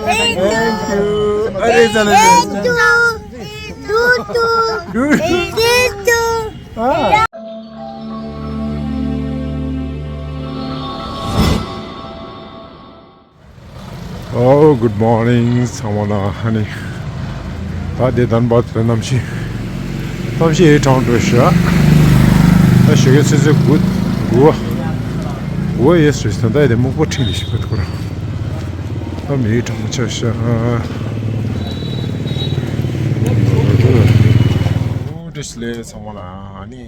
Thank you. अरे चलो Oh, good morning, Samana, honey. That did not bother them. She ate on to a shot. She gets a good go. Go, yes, she's not there. The move what she put. I'm eating much. This lay someone, honey.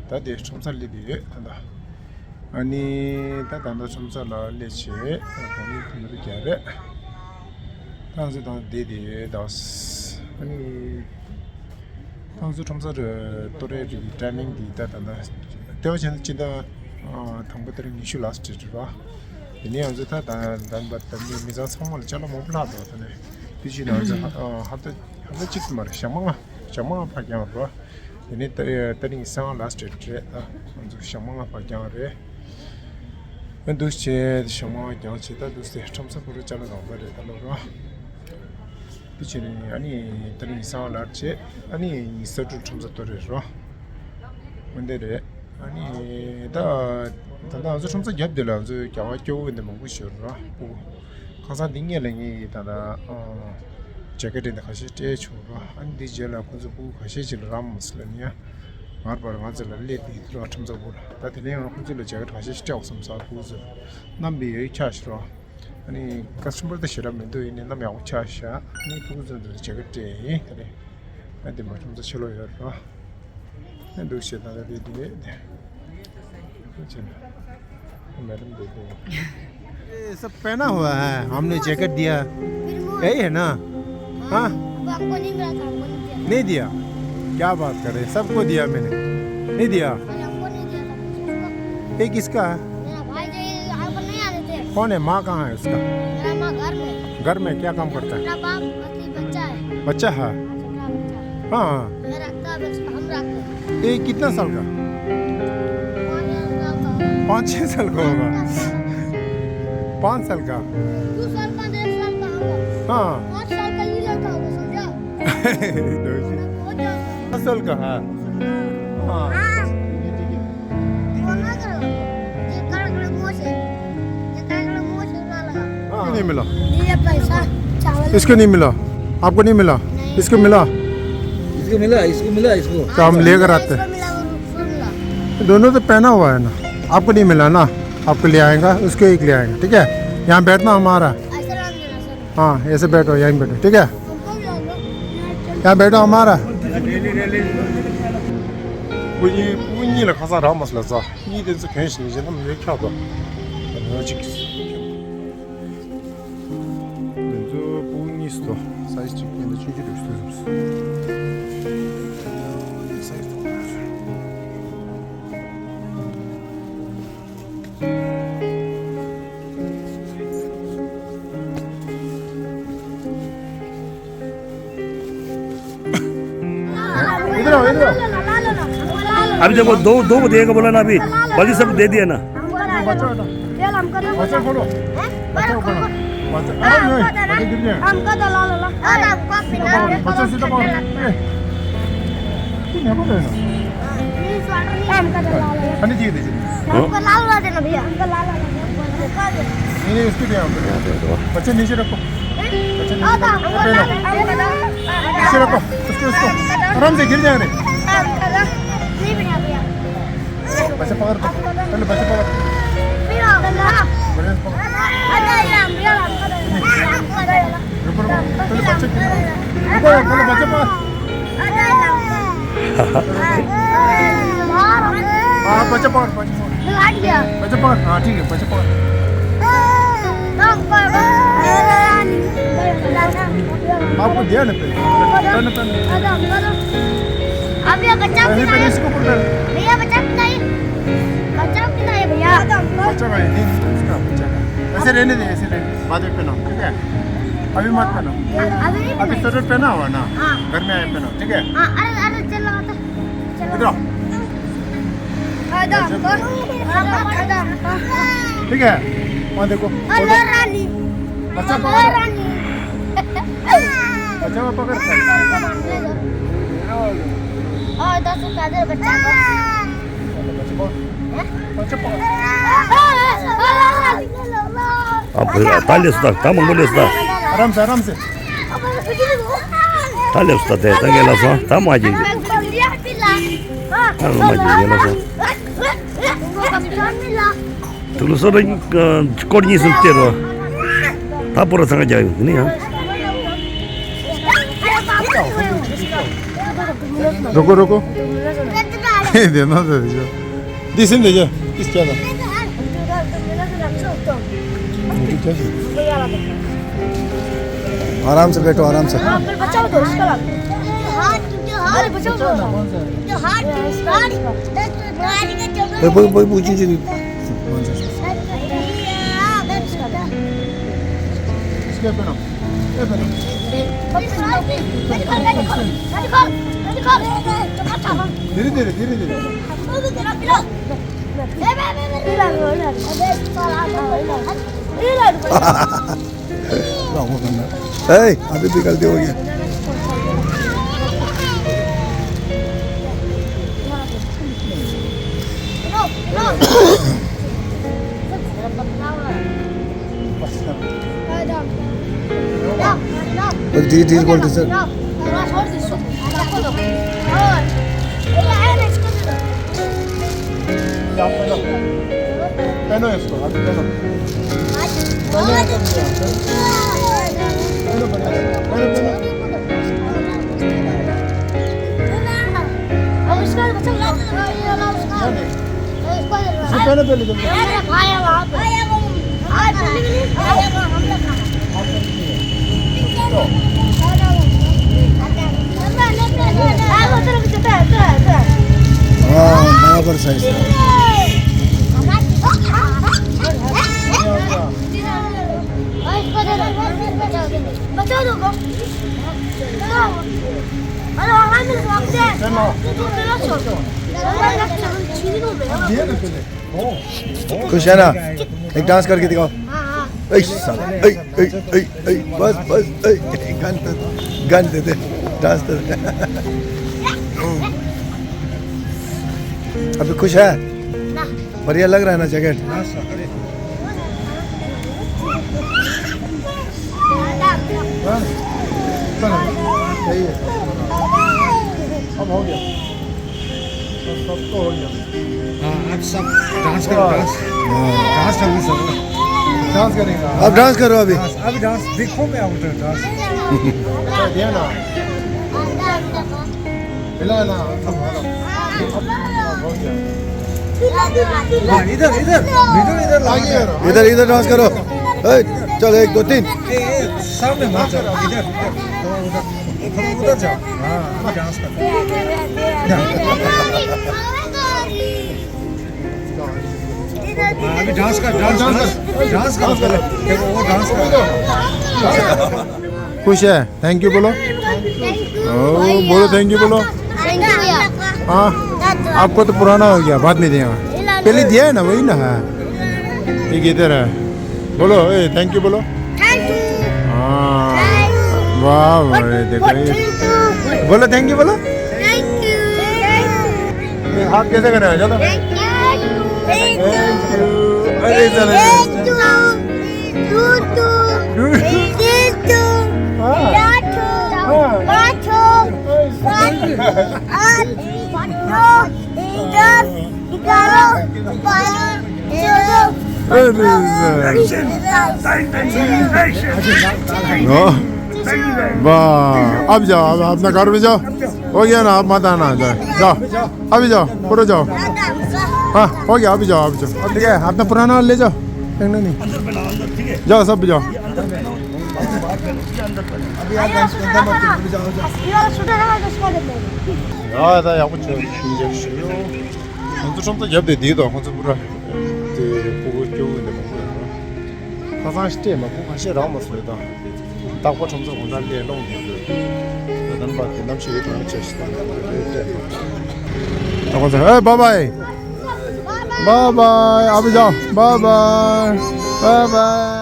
That is some salad. Ani that under some salad, let's say, only to get it. That's it on Didi, that's any. Tanzu Tomsa Torre timing the that and the Teochen Chida Tambutering issue last year. The near the that and but the Mizas Home Chalamobla. Pigeon had the chicken Shama Pagama. The net telling sound last year on the Shama Pagama. When those chairs Shama Yanchita, those the Tomsa Purichala over the Talora. Any telling sound large, any certain terms of Torres. When they did any the other terms of Yabdilla, the Kawacho in the Mongusho, Casa Dingeling, the jacket in the Hashish, and the Jella Kuzubu, Hashish Ramos, Lania, Barbara Mazella, lady through atoms of wood. That the name of the jacket Hashish tells some sort of Nambi charge raw. Any customer the share of doing in the Mel Chasha, any pools of the jacket at the bottom of the shallow and do shit that they did. Madam, सब पहना हुआ है हमने jacket दिया यही है ना हाँ नहीं दिया क्या बात कर रहे सबको दिया मैंने नहीं दिया ये किसका है कौन है माँ कहाँ है उसका घर में क्या काम करता है बच्चा है हाँ ये कितना साल का 5-6 साल का होगा 5 साल का 2 साल का 1.5 साल का होगा हाँ 5 साल का ये लड़का होगा समझा 5 साल का है हाँ नहीं मिला ये पैसा चावल इसको नहीं मिला आपको नहीं मिला इसको मिला इसको तो हम लेकर आते हैं दोनों तो पहना हुआ है ना आपको नहीं मिला ना आपको ले आएगा उसको एक ले आएगा ठीक है यहाँ बैठना हमारा हाँ ऐसे बैठो यहीं बैठो ठीक है यहाँ बैठो हमारा पूंजी ला खासा रहा मसला सा ये दिन से कहीं से नहीं हम ये क्या तो 또 사이즈 찍기는 중기도 있어요. इधर अभी देखो दो को देगा बोला ना अभी बाकी सब दे दिया ना बच्चा खोलो हमको तो ला ला और आपको पिला बच्चा सीधा मारो तीन है बोले ना हमको तो ला ला हनी जी दीजिए हमको ला ला देना भैया हमको ला ला नहीं इसको दिया बच्चे नीचे रखो नीचे रखो उसको आराम से गिर जाएंगे नहीं भैया भैया बच्चे पकड़ पहले बच्चे पकड़ बच्चा पकड़ हाँ ठीक है बच्चा पकड़ आपको दिया ना अभी बच्चा इसको पकड़ भैया बच्चा नहीं भैया बच्चा भाई नहीं उसका बच्चा का ऐसे रहने दे ऐसे रहने बाद में पहनाओ ठीक है अभी मत पहनाओ अभी स्वेटर पहना हुआ ना घर में आए पहनाओ ठीक है अरे चल लगाता इधर ठीक है वहाँ देखो बच्चा पकड़ बच्चा में पकड़ और 10 रुपया दे बच्चा को बच्चा पकड़ 달려 수다 담은 걸렸다 आराम से 달려 수다 대 당겨라서 담아지 둘러서는 꼬리 있을 때로 다 보러 상가지 그냥 रुको देना दे दीजिए दिस इन दीजिए किस क्या था आराम से बैठो आराम से बचाओ तो उसका हाथ बचाओ तो हाथ गाड़ी के चलो कोई पूछी जी इसके पहनो धीरे अभी भी गलती हो गई धीरे बोलते सर पहनो इसको अभी पहनो पहले बराबर साइज बचा दो खुश है ना एक डांस करके दिखाओ बस गन दे दे डांस दे अभी खुश है बढ़िया लग रहा है ना जैकेट सही है अब हो गया सबको हो गया अब सब डांस करो डांस अभी सब डांस करेगा अब डांस करो अभी डांस देखो मैं आउट डांस दिया ना मिला ना अब हो गया इधर डांस करो चल 1 2 3 सामने मत जाओ इधर उधर जाओ हाँ डांस करो अभी डांस कर पहले वो डांस कर खुश है थैंक यू बोलो बोलो थैंक यू बोलो हाँ आपको तो पुराना हो गया बाद में दिया पहले दिया है ना वही ना है एक इधर है बोलो थैंक यू बोलो हाँ वाह देखो बोलो थैंक यू बोलो हाथ कैसे करें चलो अरे चलो वाह अब जाओ अब अपना घर में जाओ हो गया ना आप मत आना जाओ अभी जाओ पूरा जाओ हाँ हो गया अभी जाओ अब ठीक है अपना पुराना ले जाओ नहीं जाओ सब जाओ 야, 나 야구 좀 굉장히 싫어. 먼저 좀 더 옆에 뒤도 먼저 물어. 이제 보고 겨우인데 먹고. 가상 시대 막 보고 시에 나오면서 다. 딱고 점점 원하게弄的. 난 밖에 남식이 더 멋지다. 나가자. 에, 바이바이. 바이바이. 아버지. 바이바이. 바이바이.